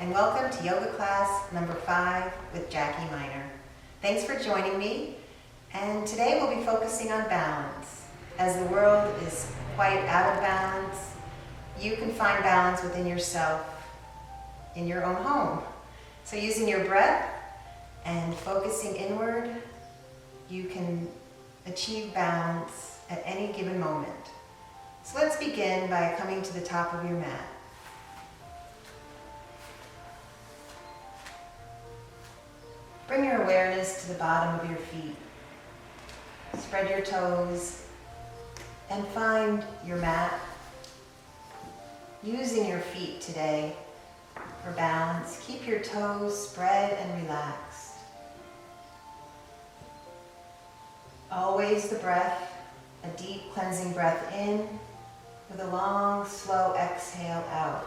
and welcome to yoga class number 5 with Jackie Miner. Thanks for joining me, and today we'll be focusing on balance. As the world is quite out of balance, you can find balance within yourself in your own home. So using your breath and focusing inward, you can achieve balance at any given moment. So let's begin by coming to the top of your mat. Bring your awareness to the bottom of your feet. Spread your toes and find your mat. Using your feet today for balance, keep your toes spread and relaxed. Always the breath, a deep cleansing breath in with a long, slow exhale out.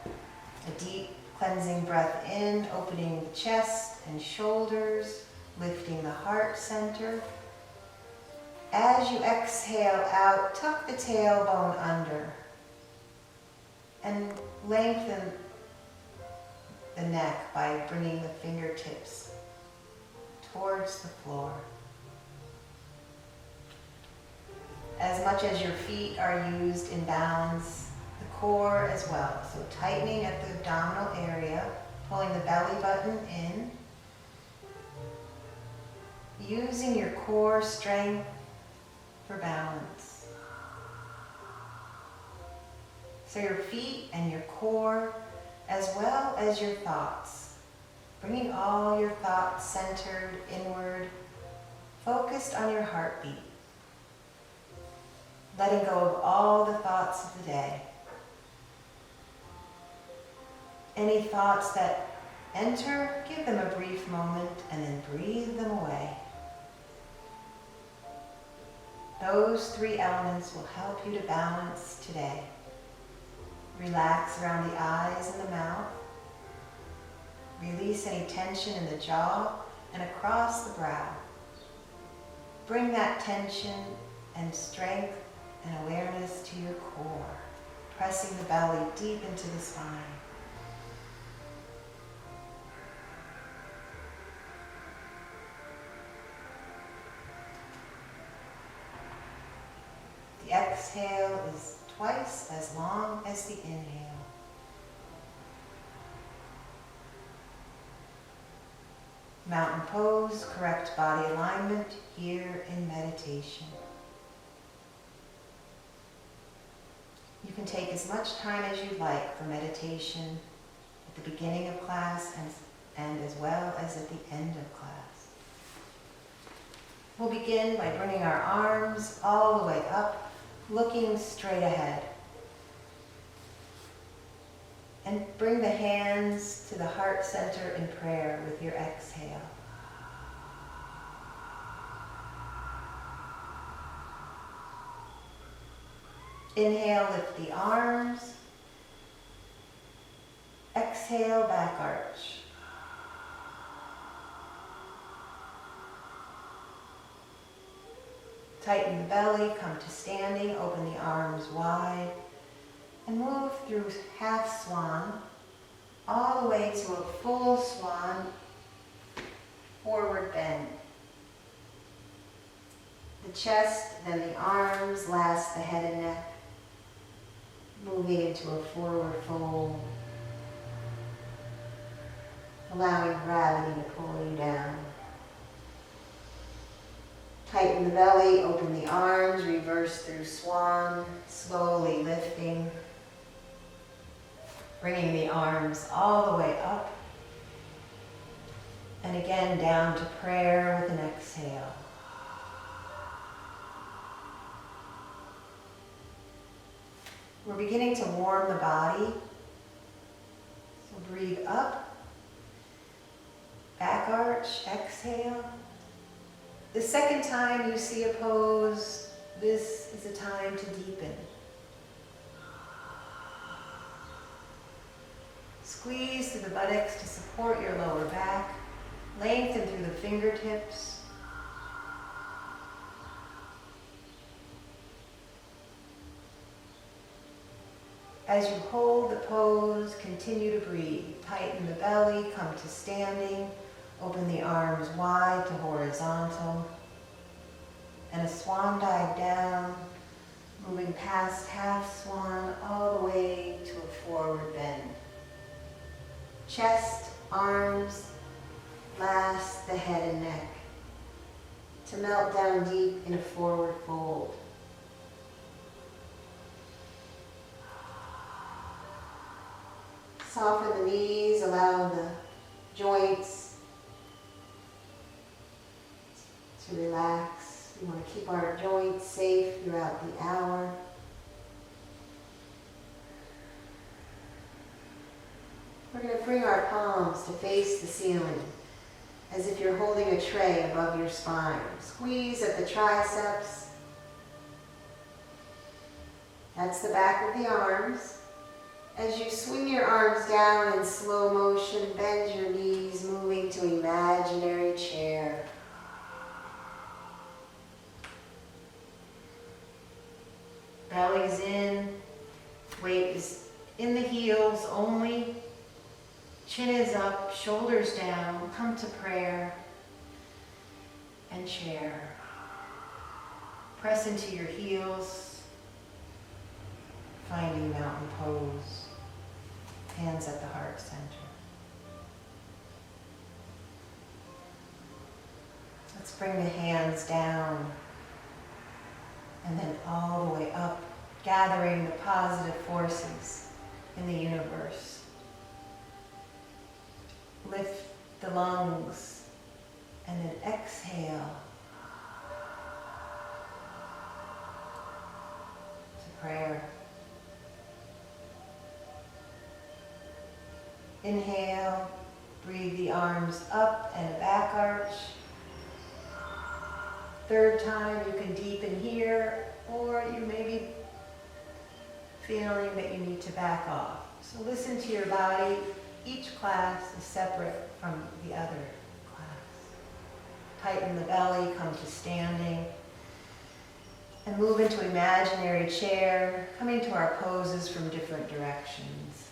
A deep cleansing breath in, opening the chest and shoulders, lifting the heart center. As you exhale out, tuck the tailbone under and lengthen the neck by bringing the fingertips towards the floor. As much as your feet are used in balance, the core as well. So tightening at the abdominal area, pulling the belly button in, using your core strength for balance. So your feet and your core, as well as your thoughts, bringing all your thoughts centered inward, focused on your heartbeat. Letting go of all the thoughts of the day. Any thoughts that enter, give them a brief moment and then breathe them away. Those 3 elements will help you to balance today. Relax around the eyes and the mouth. Release any tension in the jaw and across the brow. Bring that tension and strength and awareness to your core, pressing the belly deep into the spine. The exhale is twice as long as the inhale. Mountain pose, correct body alignment here in meditation. You can take as much time as you'd like for meditation at the beginning of class and as well as at the end of class. We'll begin by bringing our arms all the way up, looking straight ahead. And bring the hands to the heart center in prayer with your exhale. Inhale, lift the arms. Exhale, back arch. Tighten the belly, come to standing, open the arms wide, and move through half swan, all the way to a full swan, forward bend. The chest, then the arms, last the head and neck. Moving into a forward fold, allowing gravity to pull you down. Tighten the belly, open the arms, reverse through swan, slowly lifting, bringing the arms all the way up, and again down to prayer with an exhale. We're beginning to warm the body. So breathe up, back arch, exhale. The second time you see a pose, this is a time to deepen. Squeeze through the buttocks to support your lower back. Lengthen through the fingertips. As you hold the pose, continue to breathe. Tighten the belly, come to standing. Open the arms wide to horizontal. And a swan dive down, moving past half swan all the way to a forward bend. Chest, arms, last the head and neck. To melt down deep in a forward fold. Soften the knees, allow the joints to relax. We want to keep our joints safe throughout the hour. We're going to bring our palms to face the ceiling, as if you're holding a tray above your spine. Squeeze at the triceps. That's the back of the arms. As you swing your arms down in slow motion, bend your knees, moving to imaginary chair. Belly's in, weight is in the heels only. Chin is up, shoulders down, come to prayer and chair. Press into your heels, finding mountain pose. Hands at the heart center. Let's bring the hands down and then all the way up, gathering the positive forces in the universe. Lift the lungs and then exhale to prayer. Inhale, breathe the arms up and a back arch. Third time, you can deepen here, or you may be feeling that you need to back off. So listen to your body. Each class is separate from the other class. Tighten the belly, come to standing, and move into imaginary chair, coming to our poses from different directions.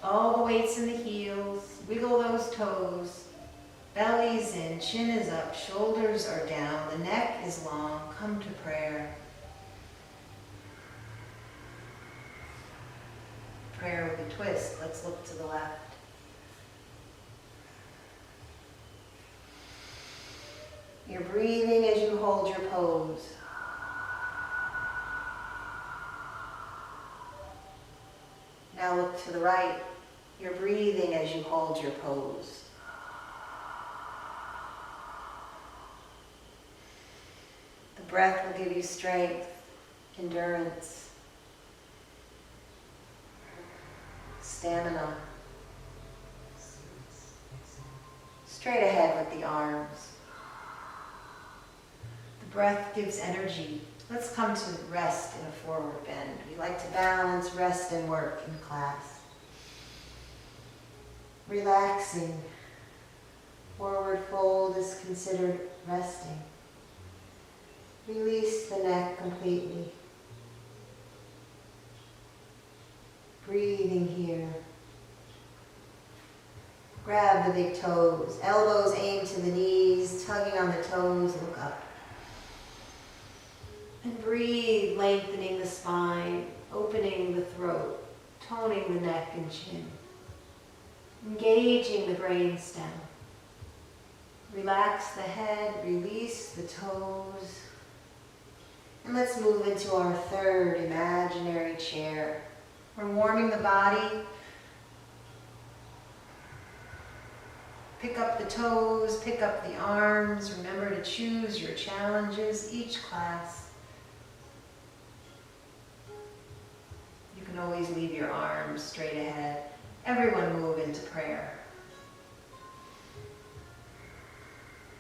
All the weights in the heels, wiggle those toes, belly's in, chin is up, shoulders are down, the neck is long, come to prayer. Prayer with a twist, let's look to the left. You're breathing as you hold your pose. Now look to the right. You're breathing as you hold your pose. The breath will give you strength, endurance, stamina. Straight ahead with the arms. The breath gives energy. Let's come to rest in a forward bend. We like to balance rest and work in class. Relaxing. Forward fold is considered resting. Release the neck completely. Breathing here. Grab the big toes. Elbows aim to the knees, tugging on the toes, look up. And breathe, lengthening the spine, opening the throat, toning the neck and chin. Engaging the brainstem. Relax the head, release the toes. And let's move into our third imaginary chair. We're warming the body. Pick up the toes, pick up the arms. Remember to choose your challenges each class. You can always leave your arms straight ahead. Everyone move into prayer.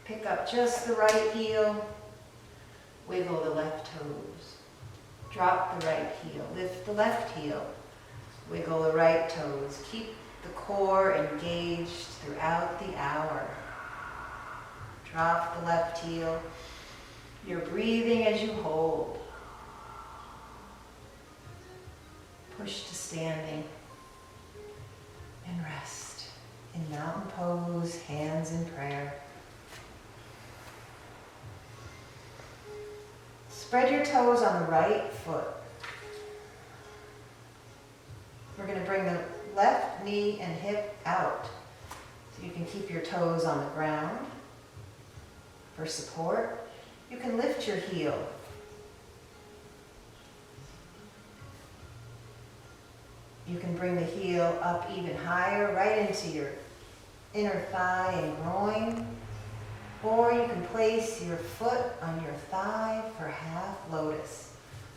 Pick up just the right heel. Wiggle the left toes. Drop the right heel. Lift the left heel. Wiggle the right toes. Keep the core engaged throughout the hour. Drop the left heel. You're breathing as you hold. push to standing and rest in mountain pose, hands in prayer. Spread your toes on the right foot. We're going to bring the left knee and hip out so you can keep your toes on the ground. For support, you can lift your heel. You can bring the heel up even higher, right into your inner thigh and groin. Or you can place your foot on your thigh for half lotus.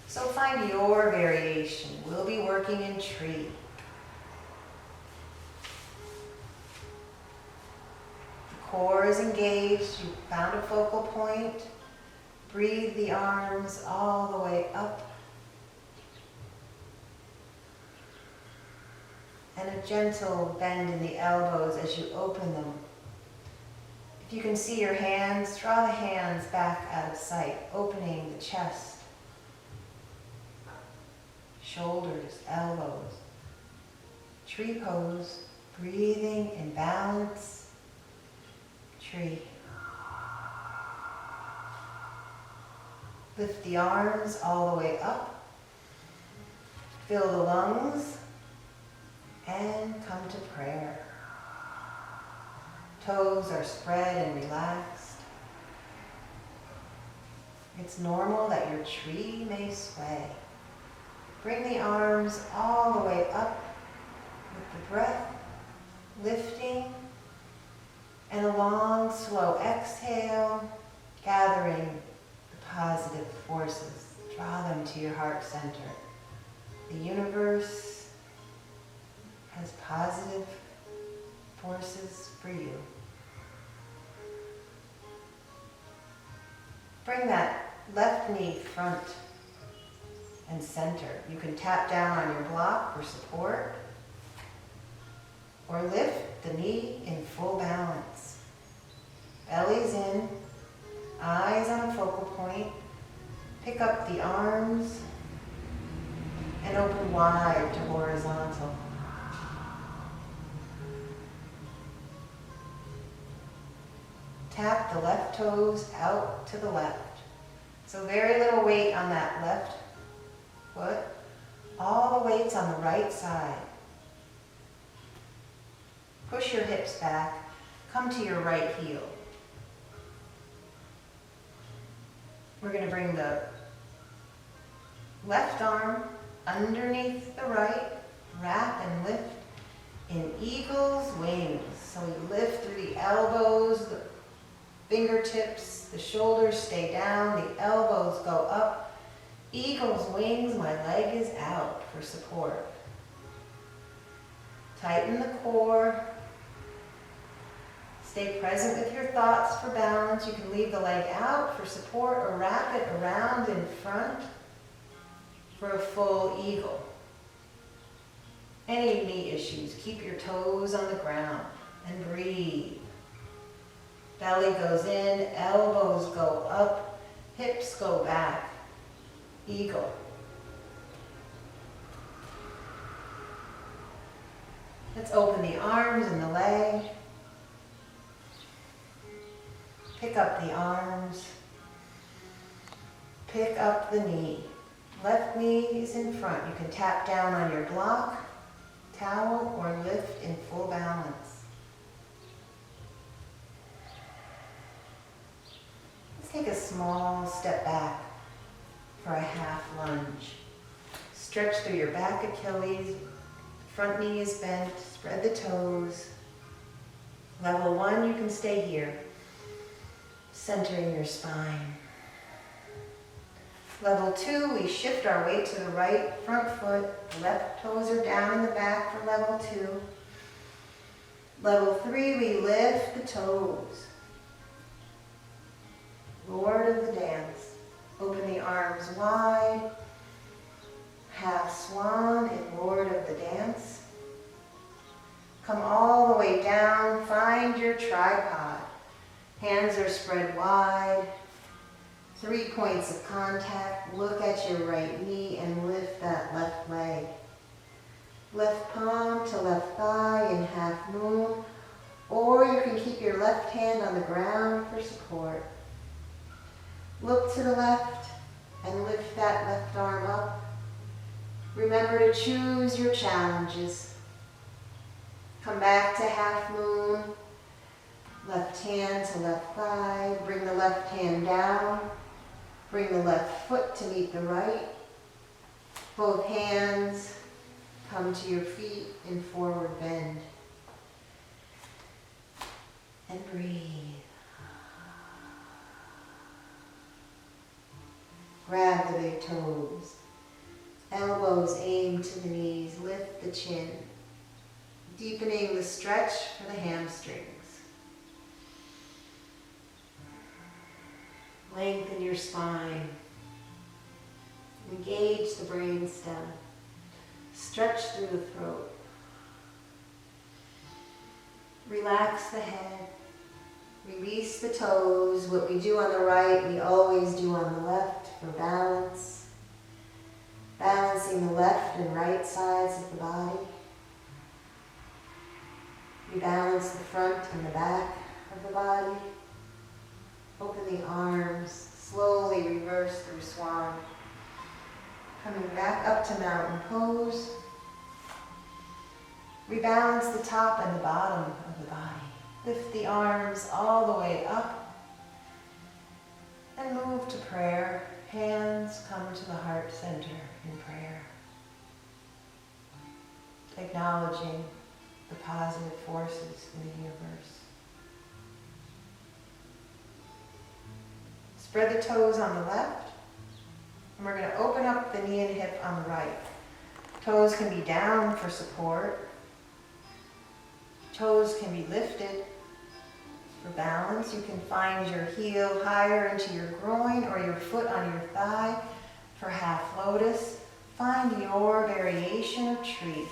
So find your variation. We'll be working in tree. The core is engaged. You found a focal point. Breathe the arms all the way up. And a gentle bend in the elbows as you open them. If you can see your hands, draw the hands back out of sight, opening the chest, shoulders, elbows. Tree pose, breathing in balance. Tree. Lift the arms all the way up. Fill the lungs and come to prayer. Toes are spread and relaxed. It's normal that your tree may sway. Bring the arms all the way up with the breath, lifting, and a long, slow exhale, gathering the positive forces. Draw them to your heart center. The universe has positive forces for you. Bring that left knee front and center. You can tap down on your block for support or lift the knee in full balance. Belly's in, eyes on a focal point. Pick up the arms and open wide to horizontal. Tap the left toes out to the left. So very little weight on that left foot. All the weight's on the right side. Push your hips back. Come to your right heel. We're going to bring the left arm underneath the right. Wrap and lift in eagle's wings. So we lift through the elbows, the fingertips, the shoulders stay down, the elbows go up. Eagle's wings, my leg is out for support. Tighten the core. Stay present with your thoughts for balance. You can leave the leg out for support or wrap it around in front for a full eagle. Any knee issues, keep your toes on the ground and breathe. Belly goes in, elbows go up, hips go back. Eagle. Let's open the arms and the leg. Pick up the arms. Pick up the knee. Left knee is in front. You can tap down on your block, towel, or lift in full balance. Take a small step back for a half lunge. Stretch through your back Achilles, front knee is bent, spread the toes. Level 1, you can stay here, centering your spine. Level 2, we shift our weight to the right front foot, left toes are down in the back for level 2. Level 3, we lift the toes. Lord of the dance. Open the arms wide. Half swan in Lord of the dance. Come all the way down. Find your tripod. Hands are spread wide. 3 points of contact. Look at your right knee and lift that left leg. Left palm to left thigh in half moon, or you can keep your left hand on the ground for support. Look to the left and lift that left arm up. Remember to choose your challenges. Come back to half moon. Left hand to left thigh. Bring the left hand down. Bring the left foot to meet the right. Both hands come to your feet in forward bend. And breathe. Grab the big toes. Elbows aim to the knees. Lift the chin. Deepening the stretch for the hamstrings. Lengthen your spine. Engage the brainstem. Stretch through the throat. Relax the head. Release the toes. What we do on the right, we always do on the left for balance. Balancing the left and right sides of the body. Rebalance the front and the back of the body. Open the arms. Slowly reverse through swan. Coming back up to mountain pose. Rebalance the top and the bottom of the body. Lift the arms all the way up. And move to prayer. Hands come to the heart center in prayer. Acknowledging the positive forces in the universe. Spread the toes on the left. And we're going to open up the knee and hip on the right. Toes can be down for support. Toes can be lifted for balance. You can find your heel higher into your groin or your foot on your thigh for half lotus. Find your variation of tree.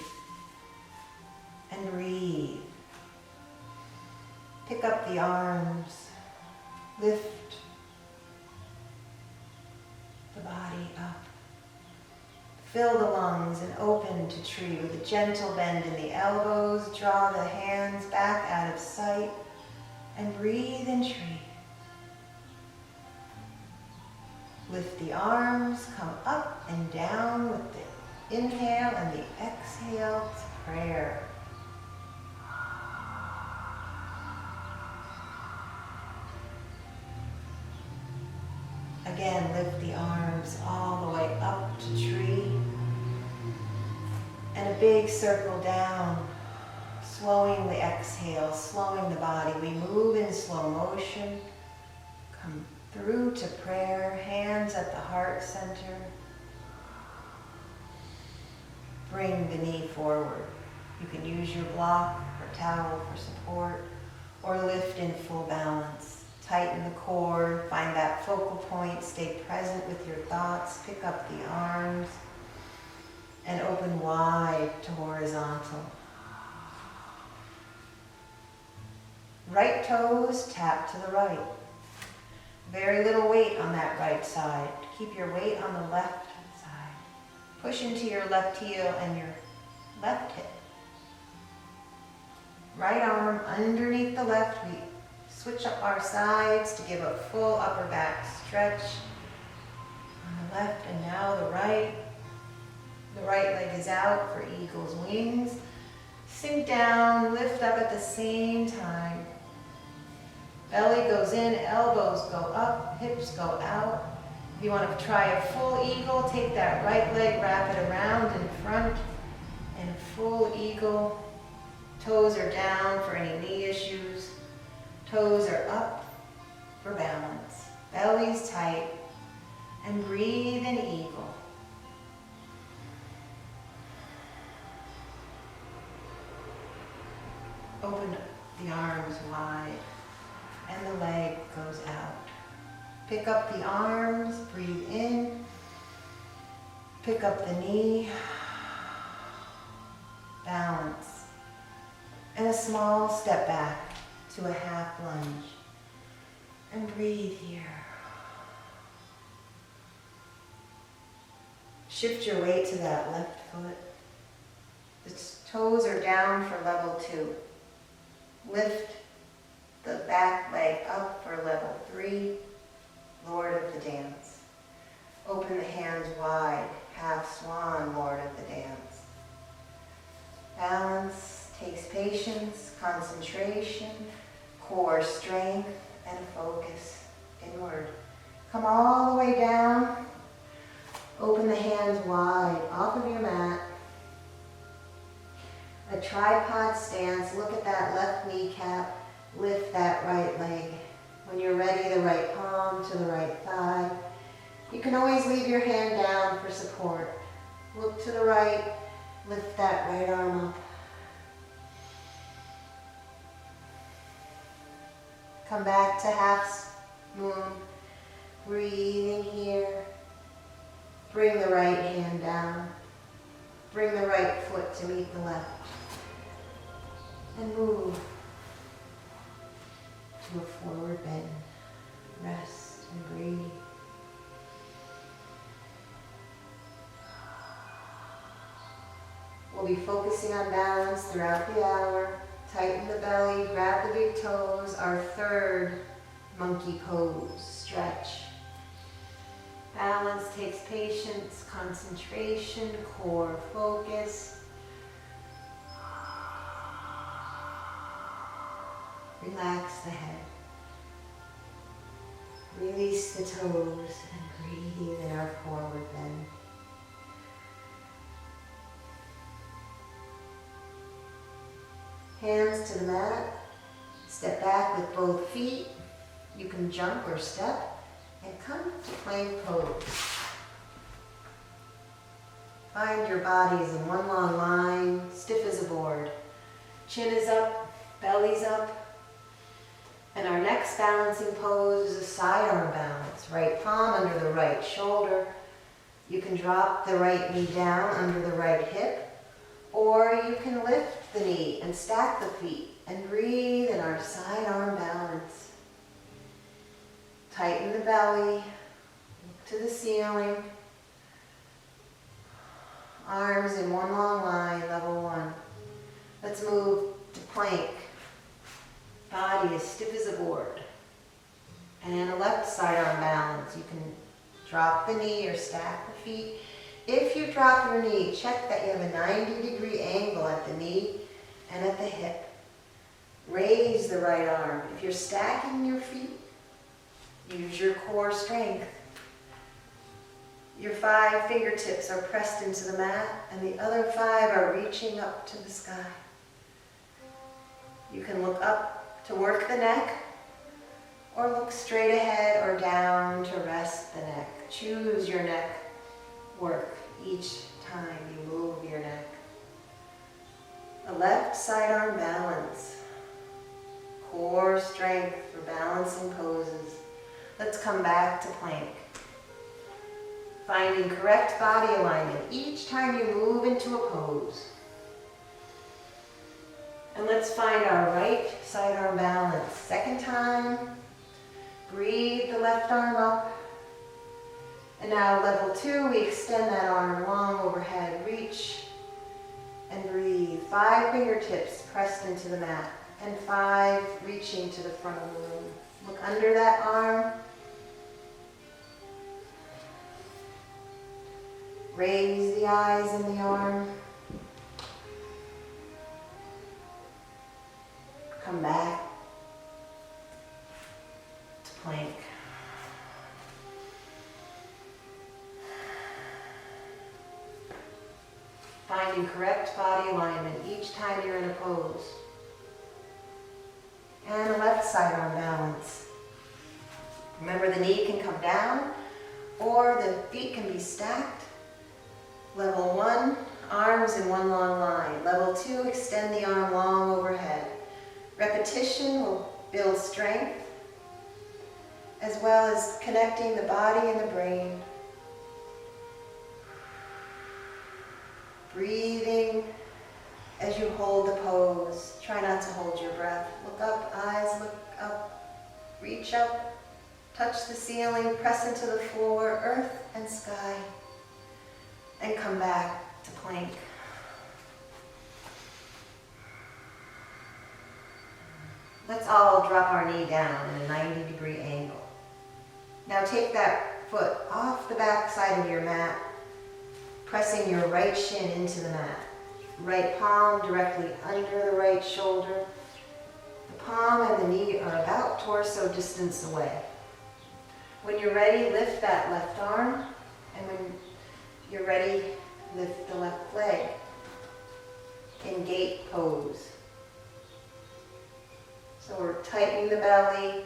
And breathe. Pick up the arms. Lift the body up. Fill the lungs and open to tree with a gentle bend in the elbows. Draw the hands back out of sight and breathe in tree. Lift the arms, come up and down with the inhale and the exhale to prayer. Again, lift the arms all the way up to tree. And a big circle down, slowing the exhale, slowing the body. We move in slow motion. Come through to prayer, hands at the heart center. Bring the knee forward. You can use your block or towel for support, or lift in full balance. Tighten the core, find that focal point, stay present with your thoughts, pick up the arms, and open wide to horizontal. Right toes tap to the right. Very little weight on that right side. Keep your weight on the left side. Push into your left heel and your left hip. Right arm underneath the left. We switch up our sides to give a full upper back stretch. On the left and now the right. The right leg is out for eagle's wings. Sink down, lift up at the same time. Belly goes in, elbows go up, hips go out. If you want to try a full eagle, take that right leg, wrap it around in front, and full eagle. Toes are down for any knee issues. Toes are up for balance. Belly's tight. And breathe in eagle. Open the arms wide. And the leg goes out. Pick up the arms, breathe in. Pick up the knee. Balance. And a small step back to a half lunge. And breathe here. Shift your weight to that left foot. The toes are down for level 2. Lift the back leg up for level 3, Lord of the Dance. Open the hands wide, half swan, Lord of the Dance. Balance takes patience, concentration, core strength, and focus inward. Come all the way down. Open the hands wide off of your mat. A tripod stance. Look at that left kneecap. Lift that right leg. When you're ready, the right palm to the right thigh. You can always leave your hand down for support. Look to the right. Lift that right arm up. Come back to half moon. Breathing here. Bring the right hand down. Bring the right foot to meet the left. And move to a forward bend. Rest and breathe. We'll be focusing on balance throughout the hour. Tighten the belly, grab the big toes. Our third monkey pose, stretch. Balance takes patience, concentration, core focus. Relax the head. Release the toes and breathe in our forward bend. Hands to the mat. Step back with both feet. You can jump or step and come to plank pose. Find your bodies in one long line, stiff as a board. Chin is up, belly's up. And our next balancing pose is a sidearm balance. Right palm under the right shoulder. You can drop the right knee down under the right hip, or you can lift the knee and stack the feet and breathe in our sidearm balance. Tighten the belly, look to the ceiling. Arms in one long line, level 1. Let's move to plank. Body as stiff as a board. And a left sidearm balance. You can drop the knee or stack the feet. If you drop your knee, check that you have a 90-degree angle at the knee and at the hip. Raise the right arm. If you're stacking your feet, use your core strength. Your 5 fingertips are pressed into the mat and the other 5 are reaching up to the sky. You can look up to work the neck, or look straight ahead or down to rest the neck. Choose your neck work each time you move your neck. A left sidearm balance. Core strength for balancing poses. Let's come back to plank. Finding correct body alignment each time you move into a pose. And let's find our right sidearm balance. Second time, breathe the left arm up. And now level 2, we extend that arm long overhead. Reach and breathe. 5 fingertips pressed into the mat and 5 reaching to the front of the room. Look under that arm. Raise the eyes in the arm. Come back to plank. Finding correct body alignment each time you're in a pose. And a left sidearm balance. Remember, the knee can come down or the feet can be stacked. Level 1, arms in one long line. Level 2, extend the arm long overhead. Repetition will build strength, as well as connecting the body and the brain. Breathing as you hold the pose. Try not to hold your breath. Look up, eyes look up, reach up, touch the ceiling, press into the floor, earth and sky, and come back to plank. Let's all drop our knee down in a 90-degree angle. Now take that foot off the back side of your mat, pressing your right shin into the mat. Right palm directly under the right shoulder. The palm and the knee are about torso distance away. When you're ready, lift that left arm, and when you're ready, lift the left leg in gate pose. So we're tightening the belly,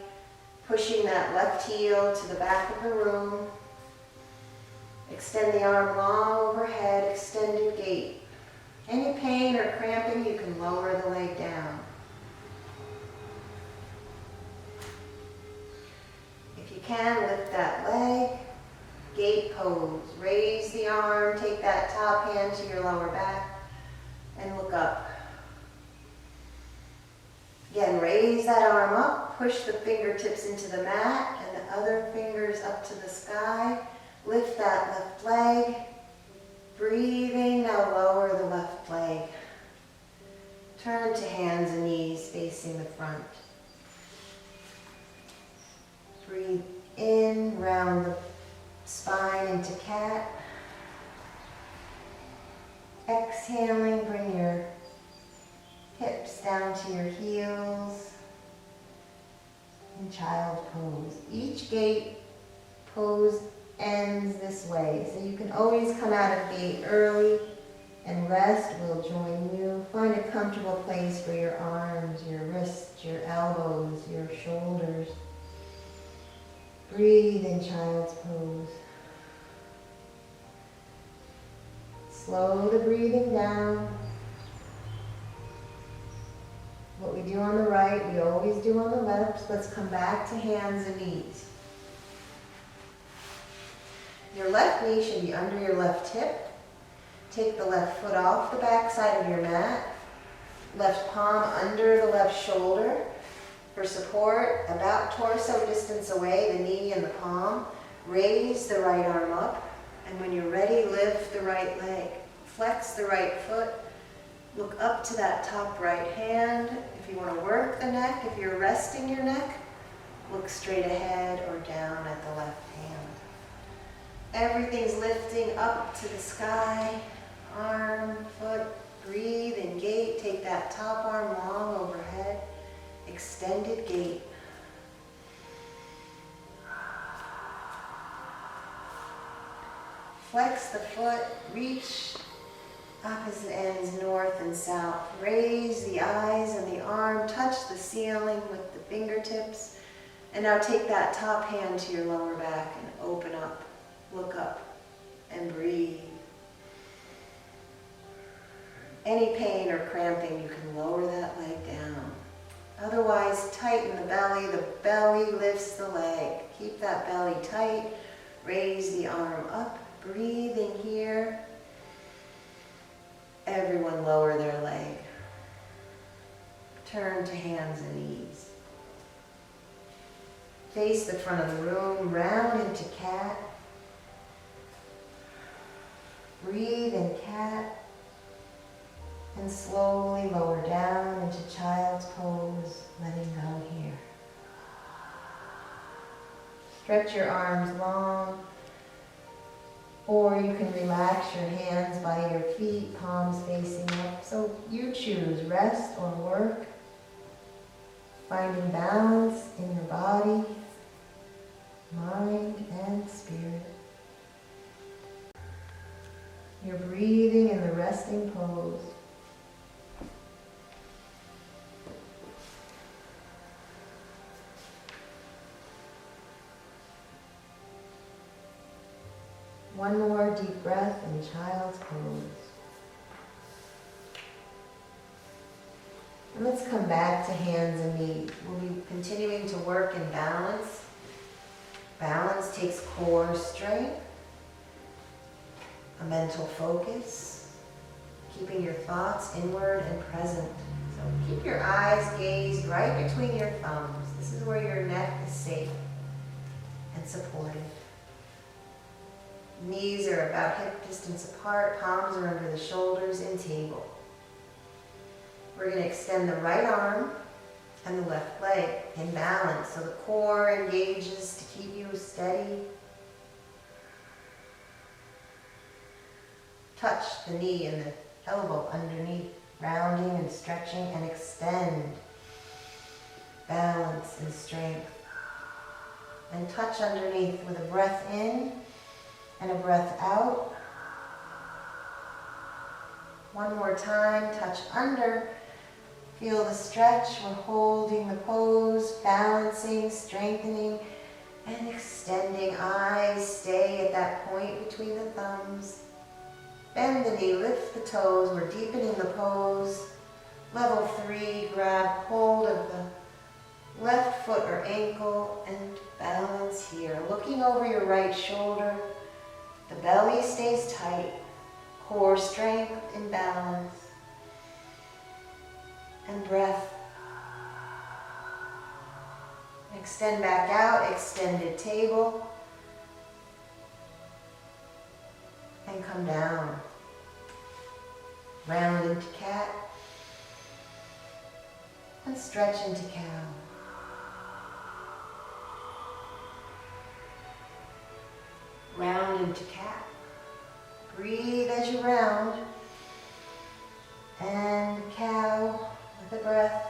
pushing that left heel to the back of the room. Extend the arm long overhead, extended gate. Any pain or cramping, you can lower the leg down. If you can, lift that leg, gate pose. Raise the arm, take that top hand to your lower back, and look up. Again, raise that arm up, push the fingertips into the mat, and the other fingers up to the sky. Lift that left leg. Breathing, now lower the left leg. Turn to hands and knees facing the front. Breathe in, round the spine into cat. Exhaling, bring your hips down to your heels. In child pose. Each gate pose ends this way, so you can always come out of gate early, and rest will join you. Find a comfortable place for your arms, your wrists, your elbows, your shoulders. Breathe in child's pose. Slow the breathing down. What we do on the right, we always do on the left. Let's come back to hands and knees. Your left knee should be under your left hip. Take the left foot off the back side of your mat. Left palm under the left shoulder. For support, about torso distance away, the knee and the palm. Raise the right arm up. And when you're ready, lift the right leg. Flex the right foot. Look up to that top right hand. If you want to work the neck, if you're resting your neck, look straight ahead or down at the left hand. Everything's lifting up to the sky, arm, foot, breathe in gate. Take that top arm long overhead, extended gate. Flex the foot, reach opposite ends, north and south. Raise the eyes and the arm, touch the ceiling with the fingertips. And now take that top hand to your lower back and open up. Look up and breathe. Any pain or cramping, you can lower that leg down. Otherwise, tighten the belly lifts the leg. Keep that belly tight, raise the arm up, breathing here. Everyone lower their leg. Turn to hands and knees. Face the front of the room, round into cat. Breathe in cat, and slowly lower down into child's pose, letting go here. Stretch your arms long, or you can relax your hands by your feet, palms facing up. So you choose, rest or work. Finding balance in your body, mind, and spirit. You're breathing in the resting pose. One more deep breath in child's pose. And let's come back to hands and knees. We'll be continuing to work in balance. Balance takes core strength, a mental focus, keeping your thoughts inward and present. So keep your eyes gazed right between your thumbs. This is where your neck is safe and supported. Knees are about hip distance apart, palms are under the shoulders in table. We're going to extend the right arm and the left leg in balance. So the core engages to keep you steady. Touch the knee and the elbow underneath, rounding and stretching and extend. Balance and strength. And touch underneath with a breath in and a breath out. One more time, touch under. Feel the stretch. We're holding the pose, balancing, strengthening, and extending. Eyes stay at that point between the thumbs. Bend the knee, lift the toes. We're deepening the pose. Level 3, grab hold of the left foot or ankle and balance here. Looking over your right shoulder. The belly stays tight. Core strength in balance. And breath. Extend back out, extended table. And come down. Round into cat. And stretch into cow. Round into cat. Breathe as you round. And cow with a breath.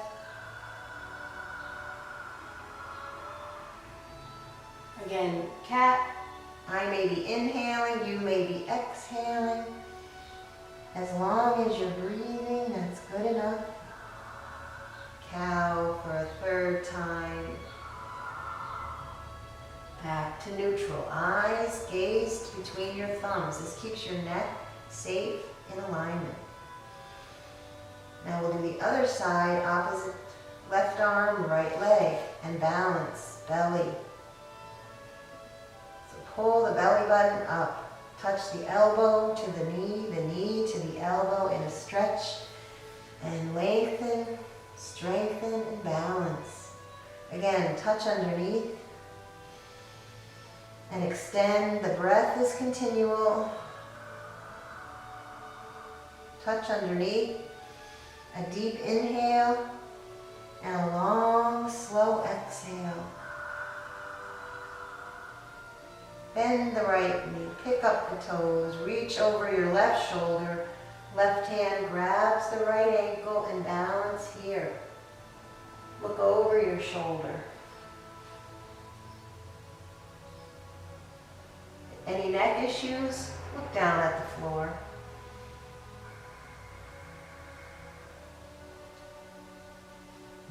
Again, cat. I may be inhaling, you may be exhaling. As long as you're breathing, that's good enough. Cow for a third time. Back to neutral. Eyes gazed between your thumbs. This keeps your neck safe in alignment. Now we'll do the other side, opposite left arm, right leg, and balance, belly. So pull the belly button up. Touch the elbow to the knee to the elbow in a stretch, and lengthen, strengthen, and balance. Again, touch underneath. And extend. The breath is continual. Touch underneath. A deep inhale and a long, slow exhale. Bend the right knee, pick up the toes, reach over your left shoulder. Left hand grabs the right ankle and balance here. Look over your shoulder. Any neck issues? Look down at the floor.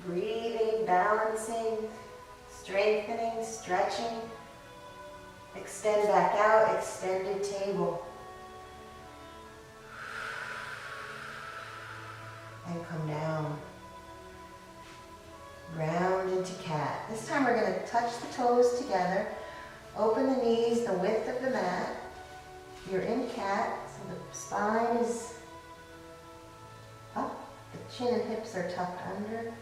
Breathing, balancing, strengthening, stretching. Extend back out, extended table. And come down. Round into cat. This time we're going to touch the toes together. Open the knees the width of the mat. You're in cat, so the spine is up. The chin and hips are tucked under.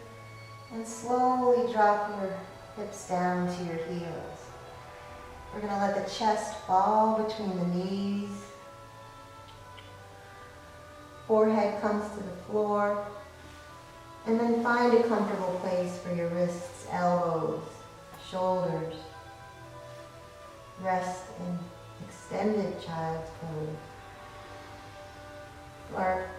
And slowly drop your hips down to your heels. We're going to let the chest fall between the knees. Forehead comes to the floor. And then find a comfortable place for your wrists, elbows, shoulders. Rest in extended child's pose. Our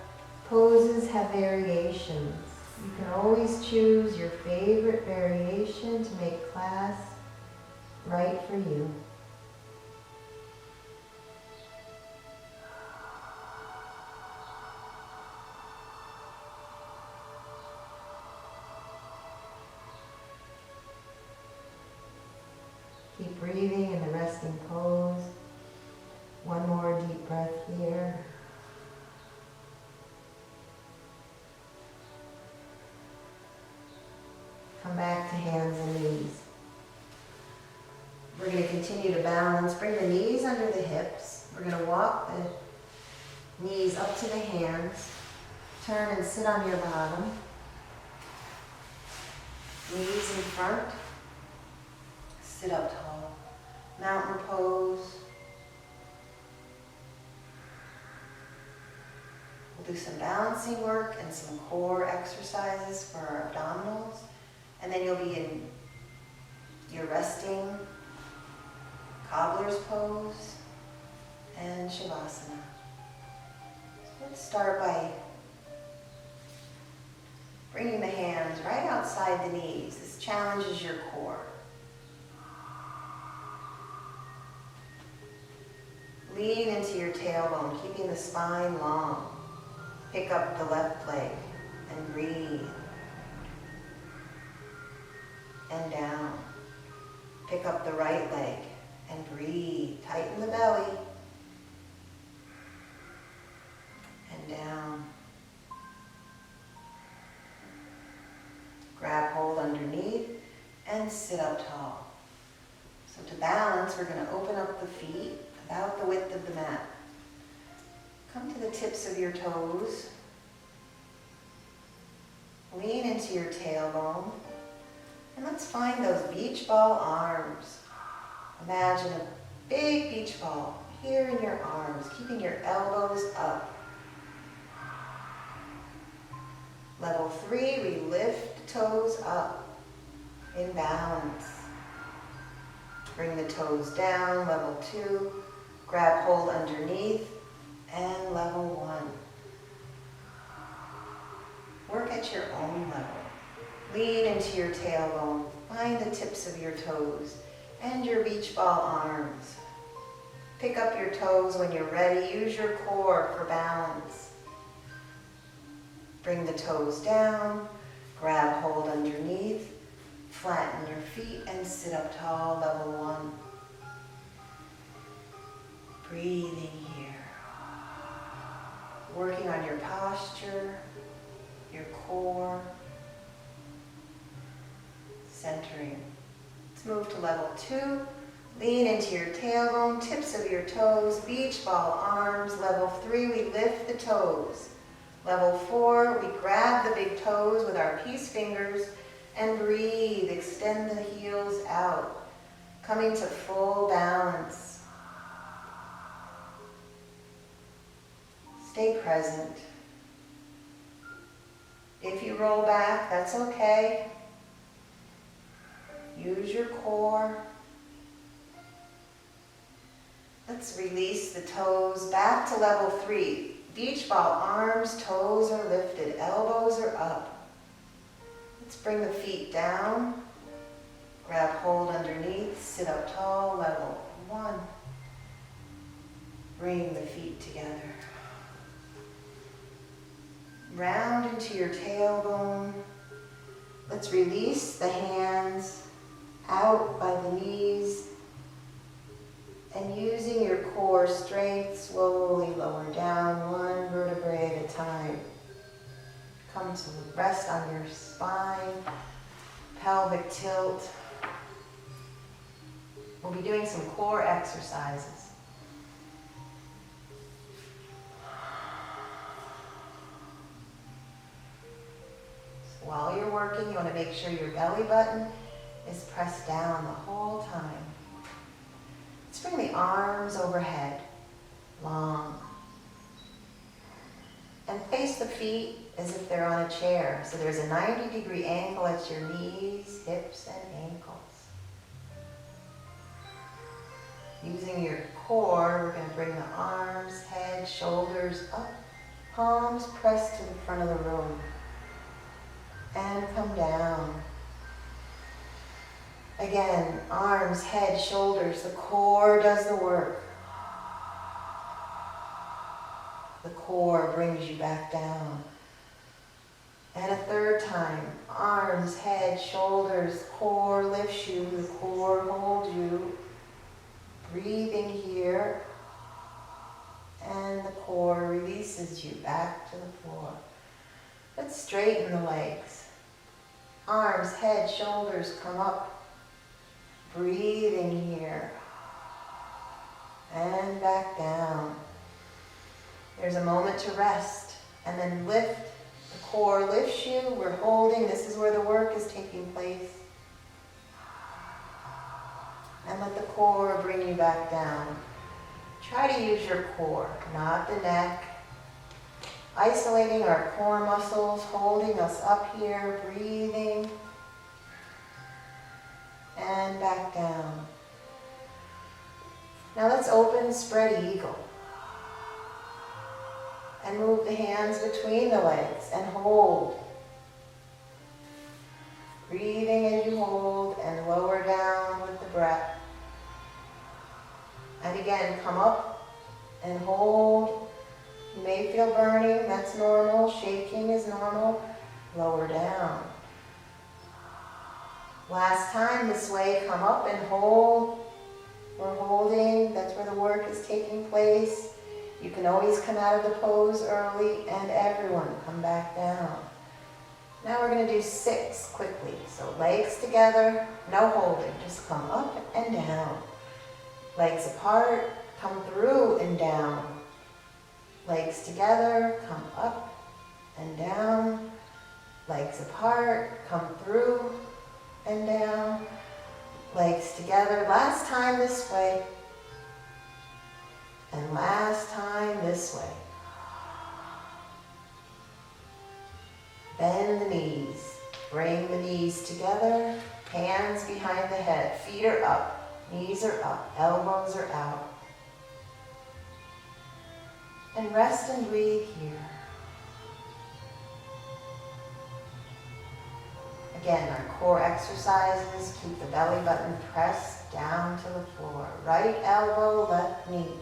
poses have variations. You can always choose your favorite variation to make class right for you. Keep breathing in the resting pose. One more deep breath here. Come back to hands and knees. We're going to continue to balance. Bring the knees under the hips. We're going to walk the knees up to the hands. Turn and sit on your bottom. Knees in front. Sit up tall. Mountain pose. We'll do some balancing work and some core exercises for our abdominals. And then you'll be in your resting cobbler's pose and Shavasana. Let's start by bringing the hands right outside the knees. This challenges your core. Lean into your tailbone, keeping the spine long. Pick up the left leg and breathe. And down. Pick up the right leg and breathe. Tighten the belly. And down. Grab hold underneath and sit up tall. So to balance, we're going to open up the feet about the width of the mat. Come to the tips of your toes. Lean into your tailbone. And let's find those beach ball arms. Imagine a big beach ball here in your arms, keeping your elbows up. Level 3, we lift the toes up in balance. Bring the toes down. Level 2, grab hold underneath. And level 1. Work at your own level. Lean into your tailbone. Find the tips of your toes and your beach ball arms. Pick up your toes when you're ready. Use your core for balance. Bring the toes down. Grab hold underneath. Flatten your feet and sit up tall. Level 1. Breathing here. Working on your posture, your core. Centering. Let's move to level 2. Lean into your tailbone, tips of your toes, beach ball arms. Level 3, we lift the toes. Level 4, we grab the big toes with our peace fingers and breathe. Extend the heels out, coming to full balance. Stay present. If you roll back, that's okay. Use your core. Let's release the toes back to level 3. Beach ball arms, toes are lifted, elbows are up. Let's bring the feet down. Grab hold underneath, sit up tall, level 1. Bring the feet together. Round into your tailbone. Let's release the hands out by the knees, and using your core strength, slowly lower down one vertebrae at a time. Come to rest on your spine, pelvic tilt. We'll be doing some core exercises. So while you're working, you want to make sure your belly button is pressed down the whole time. Let's bring the arms overhead, long. And face the feet as if they're on a chair. So there's a 90-degree angle at your knees, hips, and ankles. Using your core, we're going to bring the arms, head, shoulders up, palms pressed to the front of the room. And come down. Again, arms, head, shoulders, the core does the work. The core brings you back down. And a third time, arms, head, shoulders, core lifts you, the core holds you. Breathing here, and the core releases you back to the floor. Let's straighten the legs. Arms, head, shoulders come up. Breathing here, and back down. There's a moment to rest, and then lift. The core lifts you, we're holding, this is where the work is taking place. And let the core bring you back down. Try to use your core, not the neck. Isolating our core muscles, holding us up here, breathing. and back down. Now let's open spread eagle. And move the hands between the legs and hold. Breathing as you hold and lower down with the breath. And again, come up and hold. You may feel burning, that's normal. Shaking is normal. Lower down. Last time this way, come up and hold. We're holding, that's where the work is taking place. You can always come out of the pose early, and everyone come back down. Now we're going to do 6 quickly. So legs together, no holding, just come up and down. Legs apart, come through and down. Legs together, come up and down. Legs apart, come through and down. Legs together, last time this way. And last time this way. Bend the knees. Bring the knees together. Hands behind the head. Feet are up. Knees are up. Elbows are out. And rest and breathe here. Again, our core exercises. Keep the belly button pressed down to the floor. Right elbow, left knee.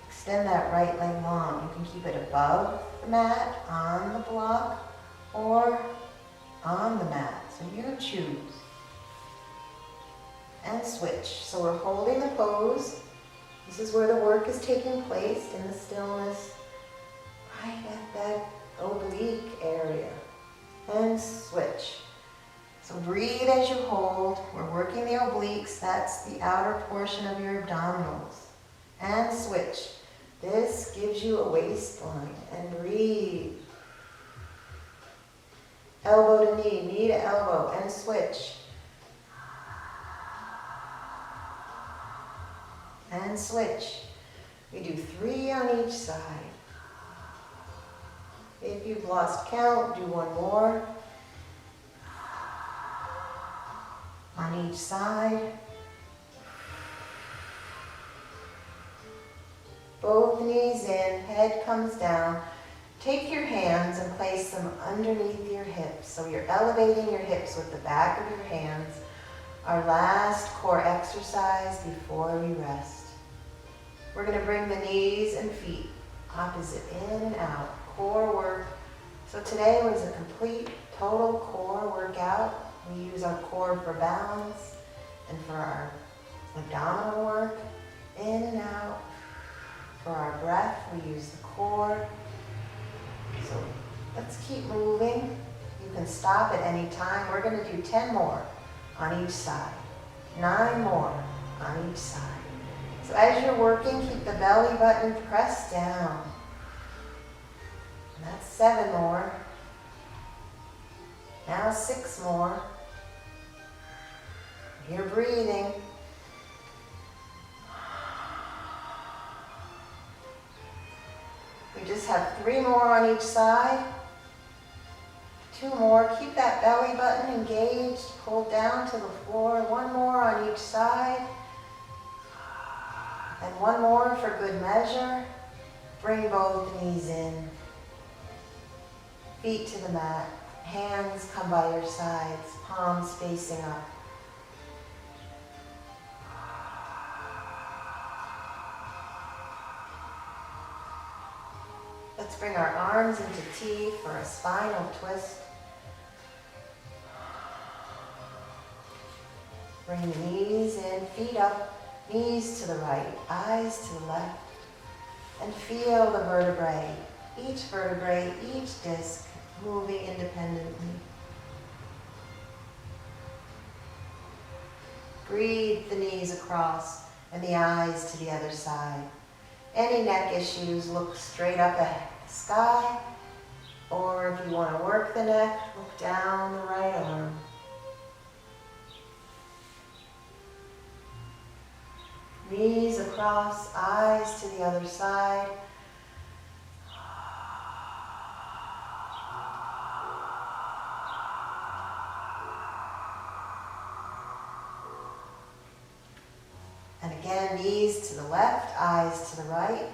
Extend that right leg long. You can keep it above the mat, on the block, or on the mat. So you choose. And switch. So we're holding the pose. This is where the work is taking place in the stillness, right at that oblique area. And switch. So breathe as you hold. We're working the obliques. That's the outer portion of your abdominals. And switch. This gives you a waistline, and breathe. Elbow to knee, knee to elbow, and switch. And switch. We do 3 on each side. If you've lost count, do 1 more. On each side. Both knees in, head comes down. Take your hands and place them underneath your hips. So you're elevating your hips with the back of your hands. Our last core exercise before we rest. We're going to bring the knees and feet opposite in and out. Core work. So today was a complete, total core workout. We use our core for balance and for our abdominal work. In and out. For our breath, we use the core. So let's keep moving. You can stop at any time. We're going to do 10 more on each side. 9 more on each side. So as you're working, keep the belly button pressed down. And that's 7 more. Now 6 more. You're breathing. We just have 3 more on each side. 2 more. Keep that belly button engaged. Pull down to the floor. 1 more on each side. And 1 more for good measure. Bring both knees in. Feet to the mat. Hands come by your sides. Palms facing up. Let's bring our arms into T for a spinal twist. Bring the knees in, feet up, knees to the right, eyes to the left, and feel the vertebrae, each disc moving independently. Breathe the knees across and the eyes to the other side. Any neck issues, look straight up at the sky, or if you want to work the neck, look down the right arm. Knees across, eyes to the other side. Again, knees to the left, eyes to the right.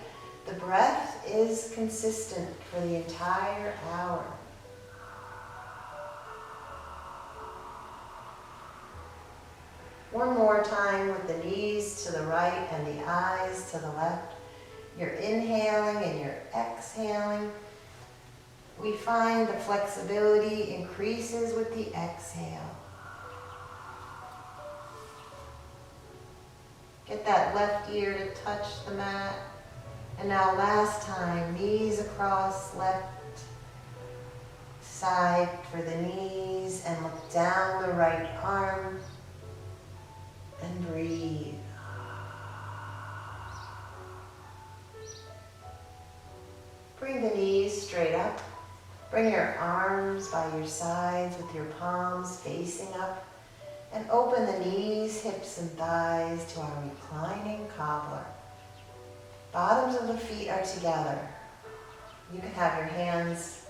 The breath is consistent for the entire hour. One more time with the knees to the right and the eyes to the left. You're inhaling and you're exhaling. We find the flexibility increases with the exhale. Get that left ear to touch the mat. And now last time, knees across, left side for the knees, and look down the right arm and breathe. Bring the knees straight up. Bring your arms by your sides with your palms facing up, and open the knees, hips, and thighs to our reclining cobbler. Bottoms of the feet are together. You can have your hands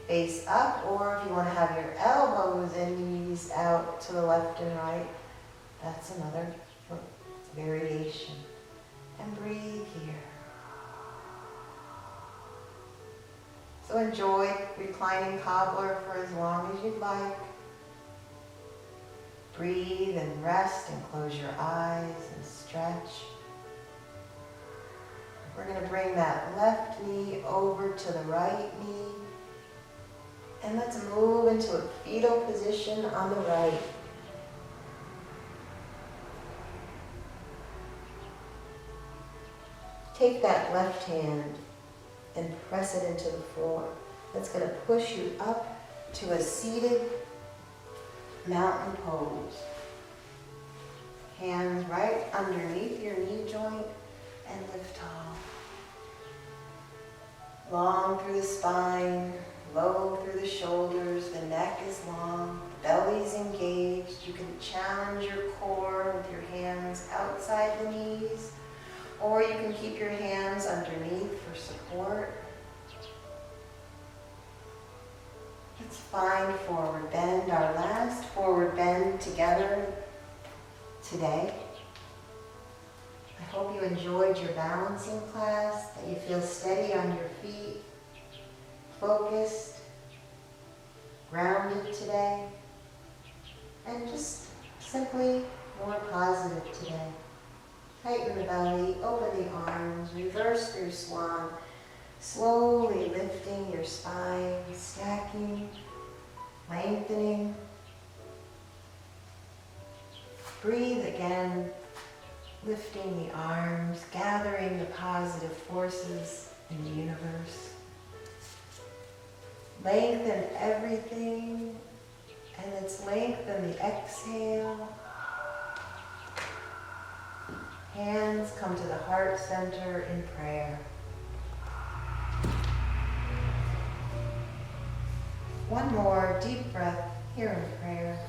face up, or if you want to have your elbows and knees out to the left and right, that's another variation. And breathe here. So enjoy reclining cobbler for as long as you'd like. Breathe and rest and close your eyes and stretch. We're going to bring that left knee over to the right knee. And let's move into a fetal position on the right. Take that left hand and press it into the floor. That's going to push you up to a seated mountain pose. Hands right underneath your knee joint and lift tall. Long through the spine, low through the shoulders, the neck is long, the belly's engaged. You can challenge your core with your hands outside the knees, or you can keep your hands underneath for support. Let's find forward bend, our last forward bend together today. I hope you enjoyed your balancing class, that you feel steady on your feet, focused, grounded today, and just simply more positive today. Tighten the belly, open the arms, reverse through swan, slowly lifting your spine, stacking, lengthening. Breathe again, lifting the arms, gathering the positive forces in the universe. Lengthen everything, and let's lengthen the exhale. Hands come to the heart center in prayer. One more deep breath here in prayer.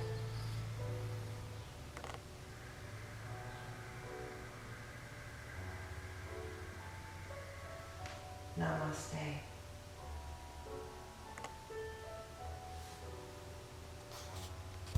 Namaste.